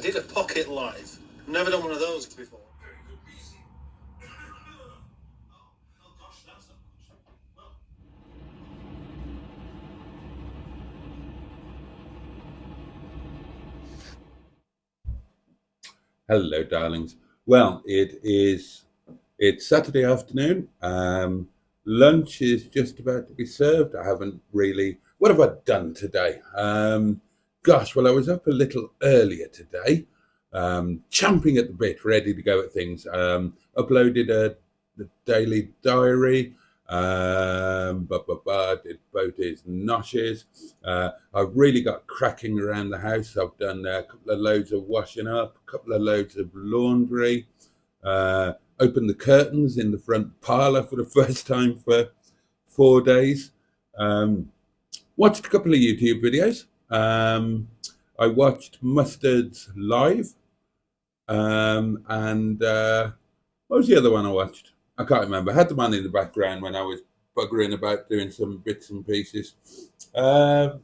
I did a pocket live. Never done one of those before. Hello, darlings. Well, it's Saturday afternoon. Lunch is just about to be served. I haven't really. What have I done today? Well, I was up a little earlier today, champing at the bit, ready to go at things. Uploaded the daily diary. Did Boaty's noshes. I've really got cracking around the house. I've done a couple of loads of washing up, a couple of loads of laundry, opened the curtains in the front parlour for the first time for 4 days. Watched a couple of YouTube videos. I watched Mustard's live. And what was the other one I watched? I can't remember. I had the man in the background when I was buggering about doing some bits and pieces. Updates.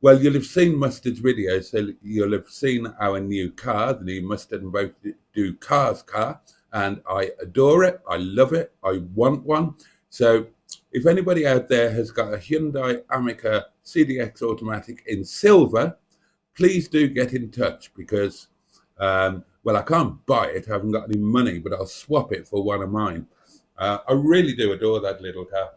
Well, you'll have seen Mustard's video, so you'll have seen our new car, the new Mustard and Boaty Do Cars car, and I adore it. I love it. I want one. So if anybody out there has got a Hyundai Amica CDX automatic in silver, please do get in touch because, well, I can't buy it. I haven't got any money, but I'll swap it for one of mine. I really do adore that little car.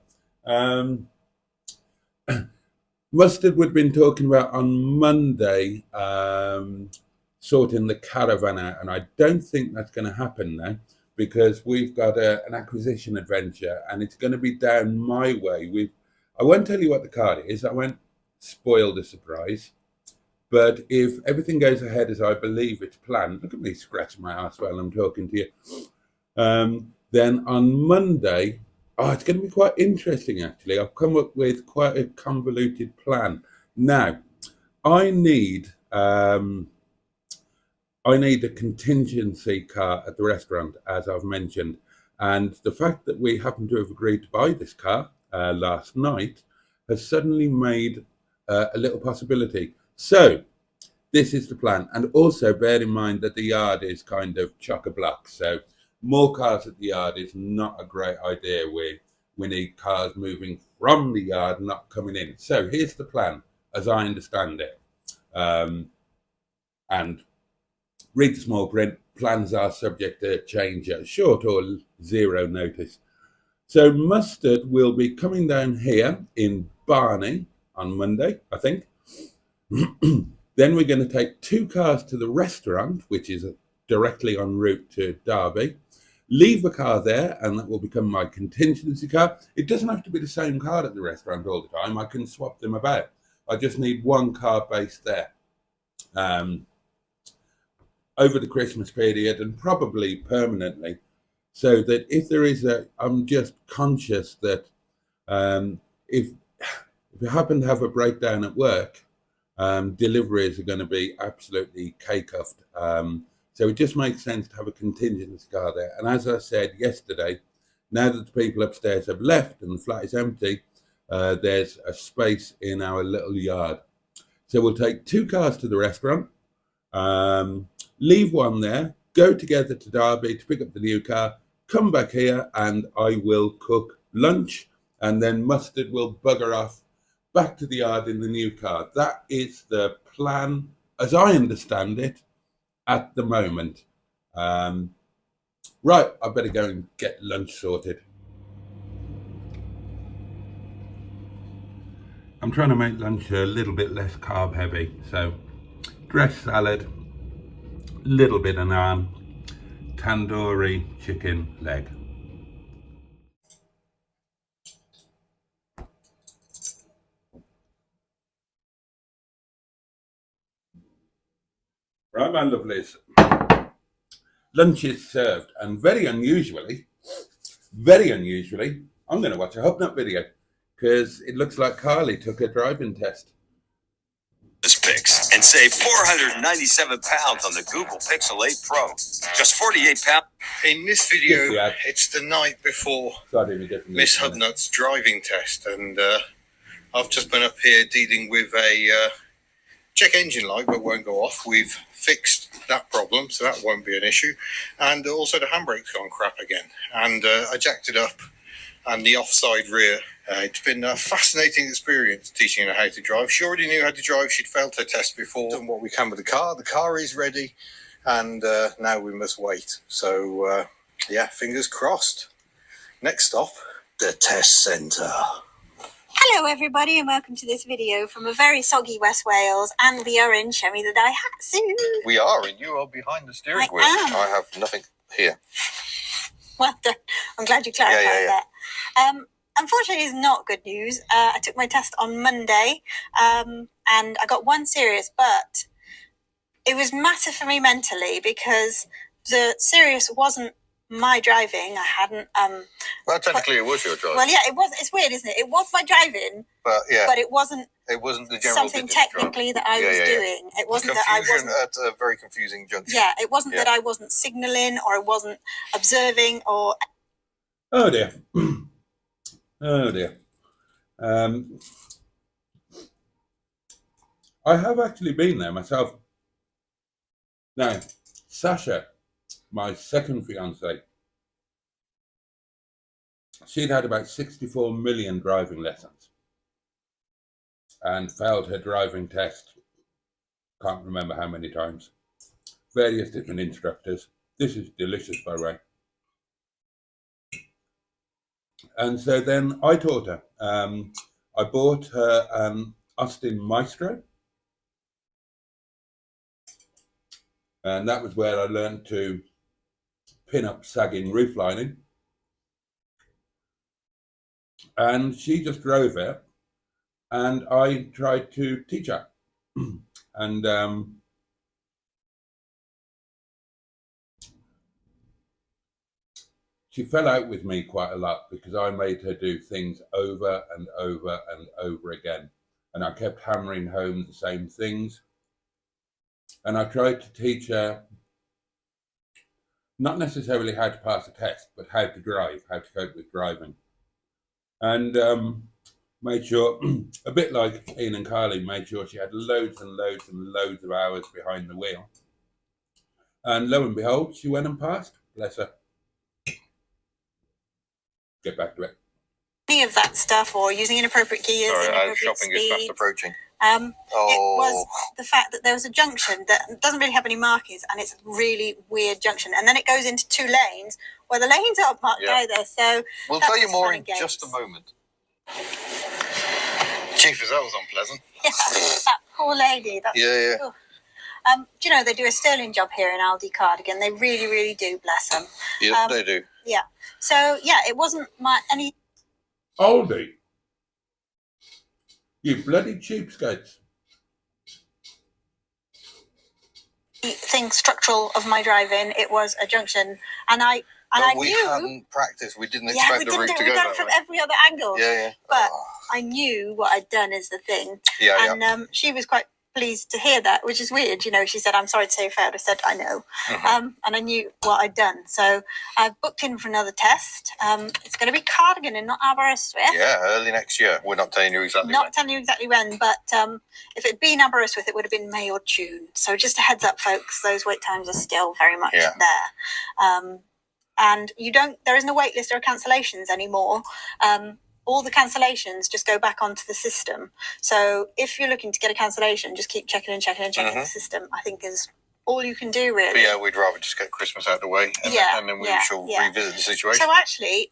Mustard would have been talking about on Monday sorting the caravan out, and I don't think that's going to happen now because we've got an acquisition adventure and it's going to be down my way. I won't tell you what the car is. I won't spoil the surprise. But if everything goes ahead as I believe it's planned, look at me scratching my ass while I'm talking to you, then on Monday, it's going to be quite interesting actually. I've come up with quite a convoluted plan. Now, I need a contingency car at the restaurant, as I've mentioned. And the fact that we happen to have agreed to buy this car last night has suddenly made a little possibility. So this is the plan. And also bear in mind that the yard is kind of chock-a-block. So more cars at the yard is not a great idea. We need cars moving from the yard, not coming in. So here's the plan, as I understand it. And read the small print. Plans are subject to change at short or zero notice. So Mustard will be coming down here in Barney on Monday, I think. Then we're going to take 2 cars to the restaurant, which is directly en route to Derby. Leave a car there, and that will become my contingency car. It doesn't have to be the same car at the restaurant all the time. I can swap them about. I just need one car based there over the Christmas period and probably permanently, so that if there is I'm just conscious that if you happen to have a breakdown at work, deliveries are going to be absolutely cake-uffed. So it just makes sense to have a contingency car there. And as I said yesterday, now that the people upstairs have left and the flat is empty, there's a space in our little yard. So we'll take 2 cars to the restaurant, leave one there, go together to Derby to pick up the new car, come back here, and I will cook lunch, and then Mustard will bugger off back to the yard in the new car. That is the plan, as I understand it, at the moment. Right, I better go and get lunch sorted. I'm trying to make lunch a little bit less carb heavy, so dressed salad, little bit of naan, tandoori chicken leg. Right, my lovelies. Lunch is served, and very unusually, I'm going to watch a Hubnut video because it looks like Carly took a driving test. Pix and save 497 pounds on the Google Pixel 8 Pro. Just 48 pounds. In this video, it's the night before Miss Hubnut's driving test, and I've just been up here dealing with a check engine light, but won't go off. We've fixed that problem, so that won't be an issue. And also the handbrake's gone crap again. And I jacked it up, and the offside rear. It's been a fascinating experience teaching her how to drive. She already knew how to drive. She'd failed her test before. Done what we can with the car. The car is ready, and now we must wait. So, yeah, fingers crossed. Next stop, the test centre. Hello everybody and welcome to this video from a very soggy West Wales, and we are in Show Me the Daihatsu. We are, and you are behind the steering wheel. I have nothing here. Well done. I'm glad you clarified that. Unfortunately, it's not good news. I took my test on Monday and I got one serious, but it was massive for me mentally because the serious wasn't my driving. I hadn't Well, technically it was your driving. well, yeah, it was. It's weird, isn't it? It was my driving, But yeah, but it wasn't the general something digits technically that I was doing. It wasn't that I Confusion wasn't. at a very confusing junction. Yeah, it wasn't that I wasn't signalling or I wasn't observing or. Oh dear. Oh dear. I have actually been there myself. Now, Sasha, my second fiancée, she'd had about 64 million driving lessons and failed her driving test, can't remember how many times, various different instructors. This is delicious, by the way. And so then I taught her. I bought her an Austin Maestro, and that was where I learned to pin up sagging roof lining. And she just drove it, and I tried to teach her. And she fell out with me quite a lot because I made her do things over and over and over again. And I kept hammering home the same things. And I tried to teach her not necessarily how to pass a test, but how to drive, how to cope with driving. And made sure, a bit like Ian and Carly, made sure she had loads and loads and loads of hours behind the wheel. And lo and behold, she went and passed. Bless her. Get back to it. Any of that stuff or using inappropriate gears, inappropriate shopping is fast speed. approaching. It was the fact that there was a junction that doesn't really have any markers, and it's a really weird junction. And then it goes into two lanes where the lanes aren't marked either. So we'll tell you more in just a moment. Jeepers, that was unpleasant. Yeah, that poor lady. That's, yeah. Do you know, they do a sterling job here in Aldi Cardigan. They really, really do, bless them. Yeah, they do. Yeah. So, yeah, it wasn't any... Aldi? You bloody cheapskates. Thing structural of my driving. It was a junction. And I we knew... hadn't practiced. We didn't expect the route to go we that done it from way. every other angle. Yeah. But I knew what I'd done is the thing. And she was quite pleased to hear that, which is weird. You know, she said, "I'm sorry to say you failed." I said, "I know." And I knew what I'd done. So I've booked in for another test. It's going to be Cardigan and not Aberystwyth. Yeah, early next year. We're not telling you exactly when. Not telling you exactly when, but if it had been Aberystwyth, it would have been May or June. So just a heads up, folks, those wait times are still very much there. And there isn't a wait list or cancellations anymore. All the cancellations just go back onto the system. So if you're looking to get a cancellation, just keep checking the system, I think is all you can do, really. But yeah, we'd rather just get Christmas out of the way, and then we shall revisit the situation. So actually,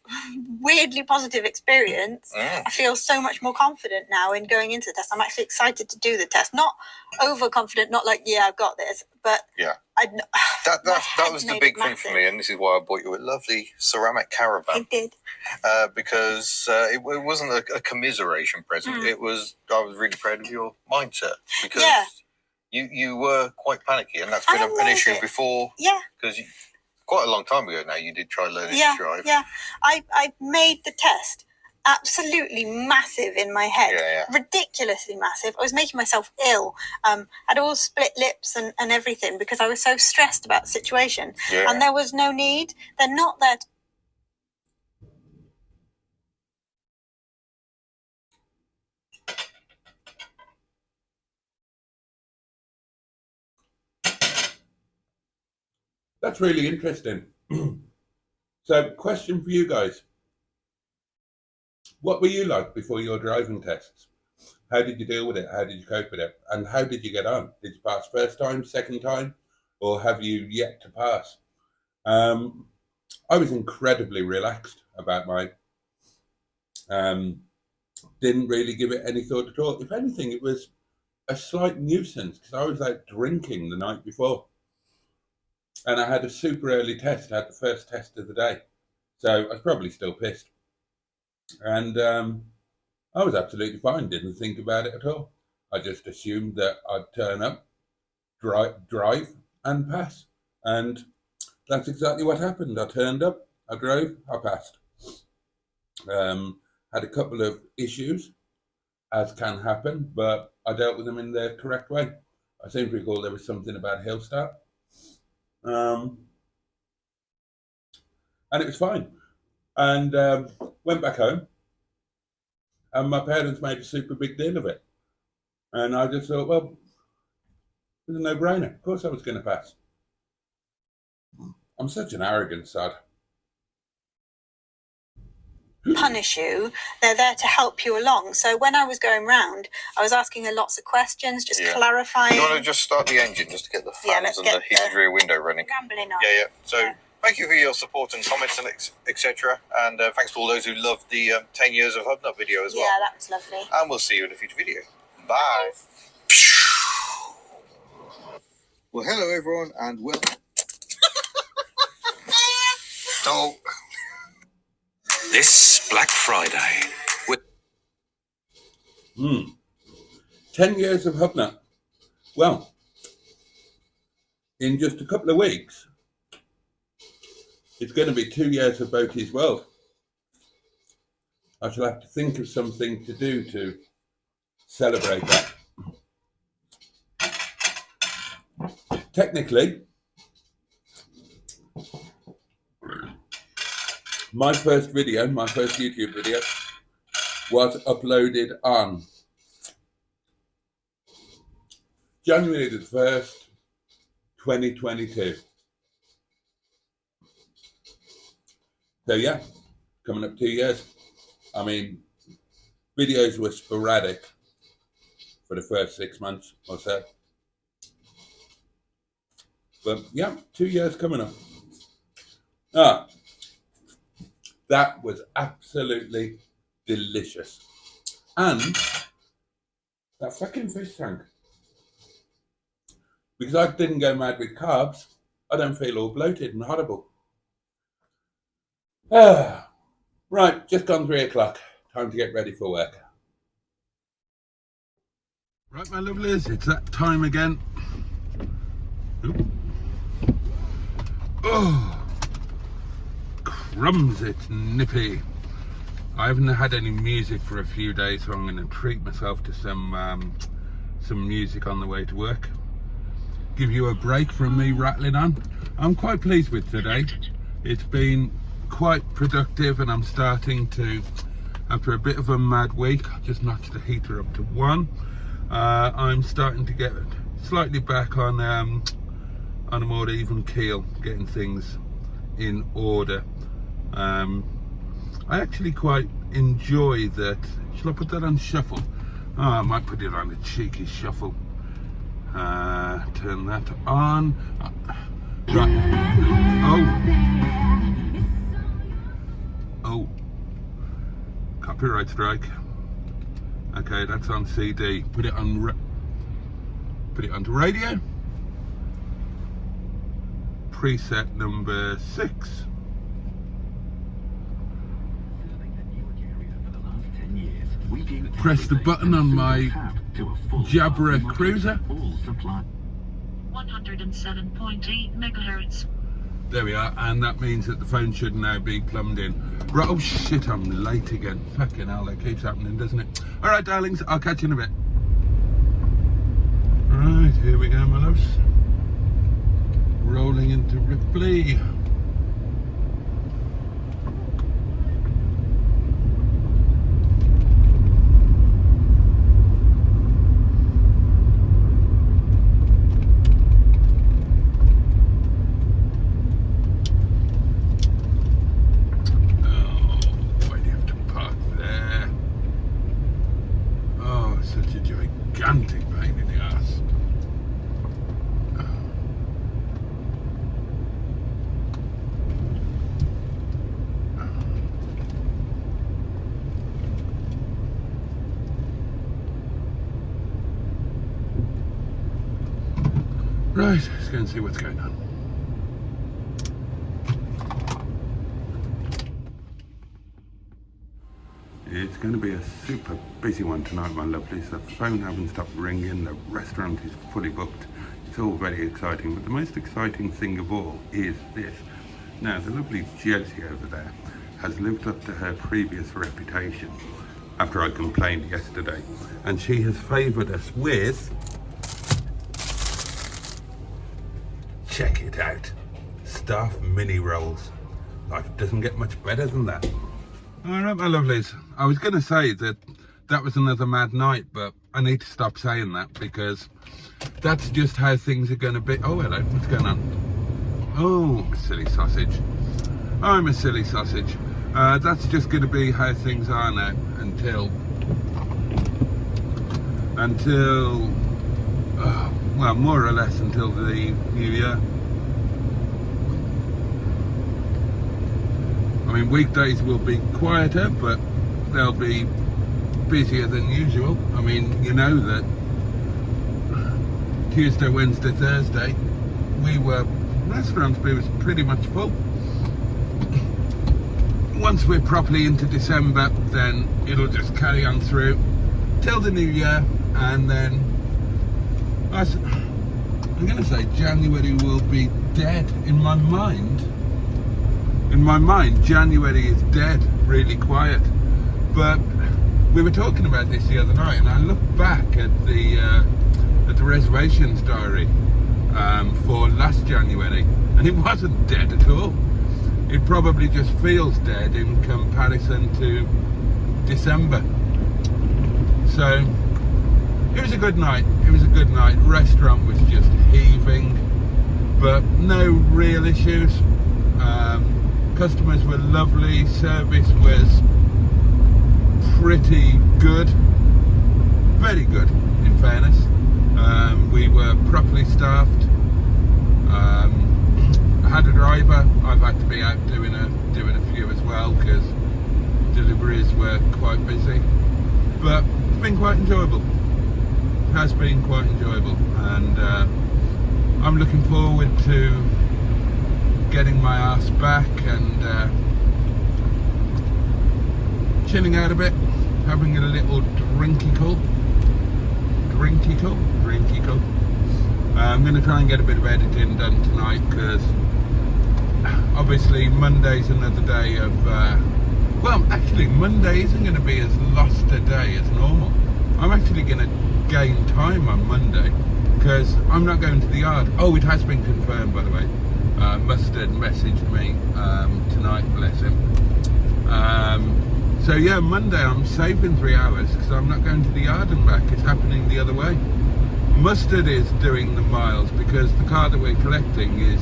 weirdly positive experience. I feel so much more confident now in going into the test. I'm actually excited to do the test. Not overconfident, not like, I've got this, but that was the big thing for me, and this is why I bought you a lovely ceramic caravan. It did. Because it wasn't a commiseration present. I was really proud of your mindset, because you were quite panicky, and that's been an issue before. Yeah. Because quite a long time ago now, you did try learning to drive. Yeah. I made the test absolutely massive in my head. Ridiculously massive. I was making myself ill. I'd all split lips and everything because I was so stressed about the situation. And there was no need. They're not there to That's really interesting. So, question for you guys. What were you like before your driving tests? How did you deal with it? How did you cope with it? And how did you get on? Did you pass first time, second time? Or have you yet to pass? I was incredibly relaxed about mine. Didn't really give it any thought at all. If anything, it was a slight nuisance because I was out drinking the night before. And I had a super early test. I had the first test of the day. So I was probably still pissed. And I was absolutely fine. Didn't think about it at all. I just assumed that I'd turn up, drive and pass. And that's exactly what happened. I turned up, I drove, I passed. Had a couple of issues, as can happen, but I dealt with them in the correct way. I seem to recall there was something about hill start. And it was fine. And went back home. And my parents made a super big deal of it. And I just thought, well, it was a no-brainer. Of course I was going to pass. I'm such an arrogant sod. Punish you, they're there to help you along. So when I was going round, I was asking her lots of questions, just clarifying. Do you want to just start the engine just to get the fans and the heated rear window running? Rambling on. Yeah. So thank you for your support and comments and etc. And thanks to all those who loved the 10 years of Hubnut video as well. Yeah, that was lovely. And we'll see you in a future video. Bye. Well, hello everyone, and welcome. So. This Black Friday. 10 years of Hubnut. Well, in just a couple of weeks, it's going to be 2 years of Boaty's World. I shall have to think of something to do to celebrate that. Technically, my first YouTube video, was uploaded on January the 1st, 2022. So yeah, coming up 2 years. I mean, videos were sporadic for the first 6 months or so. But yeah, 2 years coming up. That was absolutely delicious. And that fucking fish tank. Because I didn't go mad with carbs, I don't feel all bloated and horrible. Right, just gone 3 o'clock. Time to get ready for work. Right, my lovelies, it's that time again. Oop. Oh, crumbs, it's nippy. I haven't had any music for a few days, so I'm going to treat myself to some music on the way to work. Give you a break from me rattling on. I'm quite pleased with today. It's been quite productive, and I'm starting to, after a bit of a mad week, I just notched the heater up to 1. I'm starting to get slightly back on a more even keel, getting things in order. I actually quite enjoy that. Shall I put that on shuffle? Oh, I might put it on a cheeky shuffle. Turn that on. Right. Oh, copyright strike. Okay, that's on CD. Put it on. Put it onto radio. Preset number 6. Press the button on my Jabra cruiser. 107.8 megahertz. There we are, and that means that the phone should now be plumbed in. Right, oh shit, I'm late again. Fucking hell, that keeps happening, doesn't it? Alright, darlings, I'll catch you in a bit. Right, here we go, my loves. Rolling into Ripley. Right, let's go and see what's going on. It's going to be a super busy one tonight, my lovelies. The phone hasn't stopped ringing, the restaurant is fully booked. It's all very exciting, but the most exciting thing of all is this. Now, the lovely Josie over there has lived up to her previous reputation after I complained yesterday, and she has favoured us with, check it out, staff mini rolls. Life doesn't get much better than that. All right, my lovelies, I was going to say that was another mad night, but I need to stop saying that because that's just how things are going to be. Oh, hello, what's going on? Oh, I'm a silly sausage. I'm a silly sausage. That's just going to be how things are now until well, more or less until the new year. I mean, weekdays will be quieter, but they'll be busier than usual. I mean, you know that Tuesday, Wednesday, Thursday, restaurants was pretty much full. Once we're properly into December, then it'll just carry on through till the new year, and then I'm going to say January will be dead in my mind. In my mind, January is dead, really quiet. But we were talking about this the other night, and I looked back at the reservations diary for last January, and it wasn't dead at all. It probably just feels dead in comparison to December. So it was a good night. It was a good night. Restaurant was just heaving, but no real issues. Customers were lovely. Service was pretty good. Very good, in fairness. We were properly staffed. I had a driver. I've had to be out doing a few as well because deliveries were quite busy. But it's been quite enjoyable. It has been quite enjoyable, and I'm looking forward to getting my ass back and chilling out a bit, having a little drinky-cull. I'm going to try and get a bit of editing done tonight because obviously Monday's another day of well, actually Monday isn't going to be as lost a day as normal. I'm actually going to gain time on Monday because I'm not going to the yard. Oh, it has been confirmed, by the way. Mustard messaged me tonight, bless him. So yeah, Monday I'm saving 3 hours because I'm not going to the yard and back. It's happening the other way. Mustard is doing the miles because the car that we're collecting is,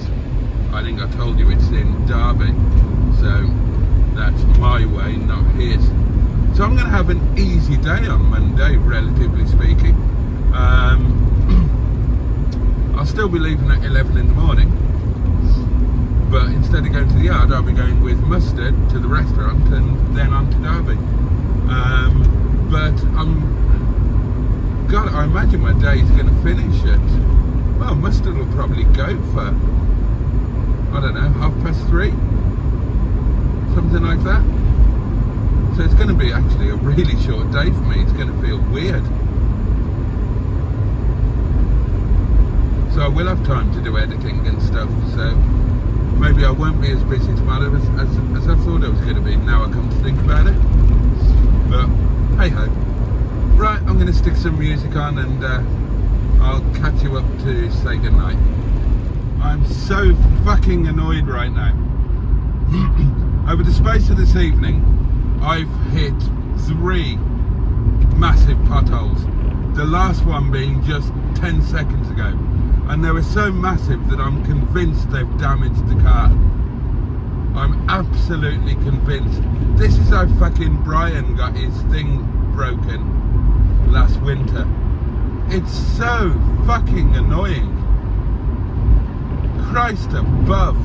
I think I told you, it's in Derby. So that's my way, not his. So I'm going to have an easy day on Monday, relatively speaking. I'll still be leaving at 11 in the morning. But instead of going to the yard, I'll be going with Mustard to the restaurant and then on to Derby. But I imagine my day's going to finish at, well, Mustard will probably go for, I don't know, 3:30, something like that. So it's going to be actually a really short day for me. It's going to feel weird. So I will have time to do editing and stuff. So maybe I won't be as busy tomorrow as I thought I was going to be, now I come to think about it. But hey ho. Right, I'm going to stick some music on and I'll catch you up to say goodnight. I'm so fucking annoyed right now. Over the space of this evening, I've hit 3 massive potholes. The last one being just 10 seconds ago. And they were so massive that I'm convinced they've damaged the car. I'm absolutely convinced. This is how fucking Brian got his thing broken last winter. It's so fucking annoying. Christ above.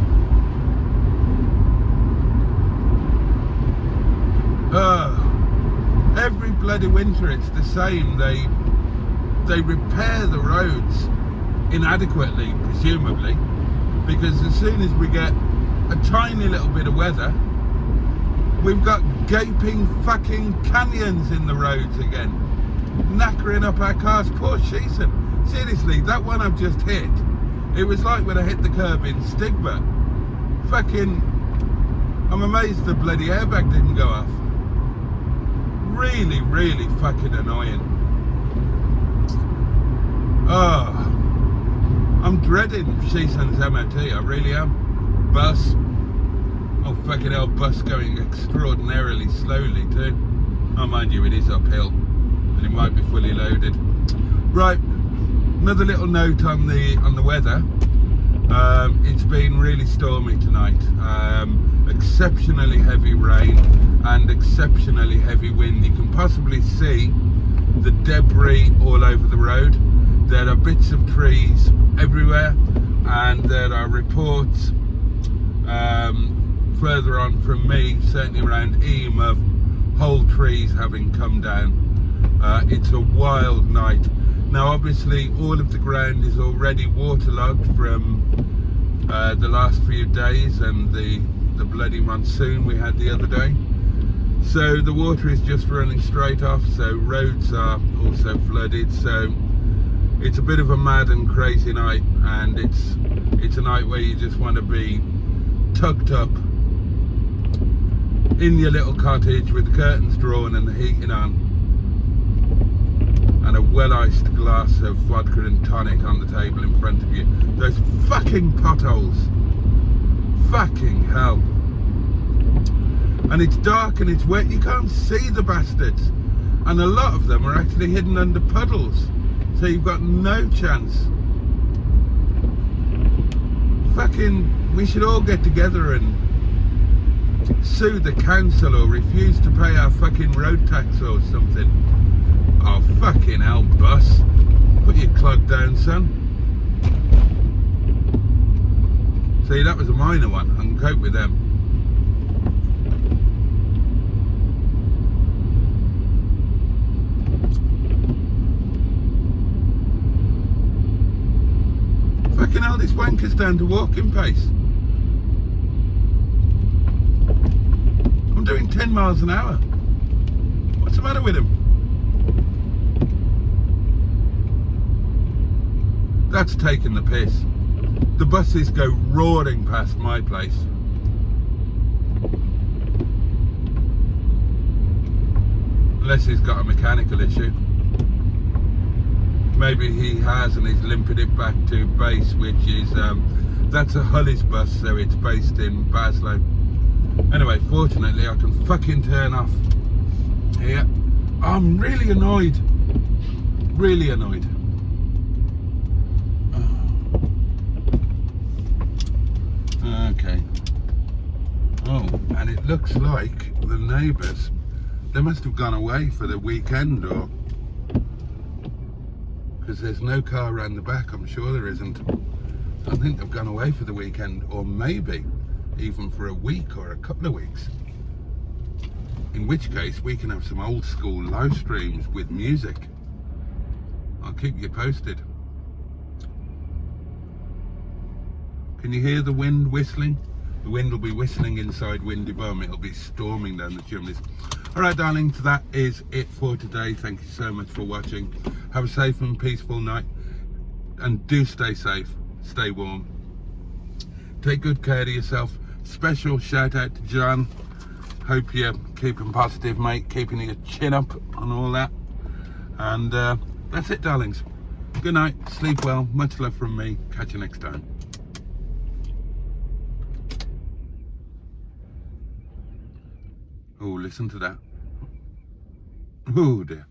Every bloody winter it's the same. They repair the roads inadequately, presumably, because as soon as we get a tiny little bit of weather, we've got gaping fucking canyons in the roads again, knackering up our cars. Poor Sheeson. Seriously, that one I've just hit, it was like when I hit the curb in Stigma. Fucking, I'm amazed the bloody airbag didn't go off. Really, really fucking annoying. Oh, I'm dreading Sheeson's MOT, I really am. Bus. Oh, fucking hell, bus going extraordinarily slowly too. Oh, mind you, it is uphill, and it might be fully loaded. Right, another little note on the weather. It's been really stormy tonight. Exceptionally heavy rain and exceptionally heavy wind. You can possibly see the debris all over the road. There are bits of trees everywhere, and there are reports further on from me, certainly around Eam, of whole trees having come down. It's a wild night. Now obviously all of the ground is already waterlogged from the last few days and the bloody monsoon we had the other day. So the water is just running straight off, so roads are also flooded. So it's a bit of a mad and crazy night, and it's a night where you just want to be tucked up in your little cottage with the curtains drawn and the heating on, and a well-iced glass of vodka and tonic on the table in front of you. Those fucking potholes. Fucking hell. And it's dark and it's wet, you can't see the bastards. And a lot of them are actually hidden under puddles. So you've got no chance. Fucking, we should all get together and sue the council or refuse to pay our fucking road tax or something. Oh, fucking hell, bus. Put your clog down, son. See, that was a minor one. I can cope with them. Fucking hell, this wanker's down to walking pace. I'm doing 10 miles an hour. What's the matter with him? That's taking the piss. The buses go roaring past my place. Unless he's got a mechanical issue. Maybe he has and he's limping it back to base, which is, that's a Hully's bus, so it's based in Baslow. Anyway, fortunately I can fucking turn off here. I'm really annoyed. Really annoyed. Okay. Oh, and it looks like the neighbours, they must have gone away for the weekend, or because there's no car around the back, I'm sure there isn't. I think they've gone away for the weekend, or maybe even for a week or a couple of weeks. In which case we can have some old school live streams with music. I'll keep you posted. Can you hear the wind whistling? The wind will be whistling inside Windy Bum. It'll be storming down the chimneys. All right, darlings, that is it for today. Thank you so much for watching. Have a safe and peaceful night. And do stay safe. Stay warm. Take good care of yourself. Special shout out to John. Hope you're keeping positive, mate. Keeping your chin up and all that. And that's it, darlings. Good night. Sleep well. Much love from me. Catch you next time. Oh, listen to that. Oh dear.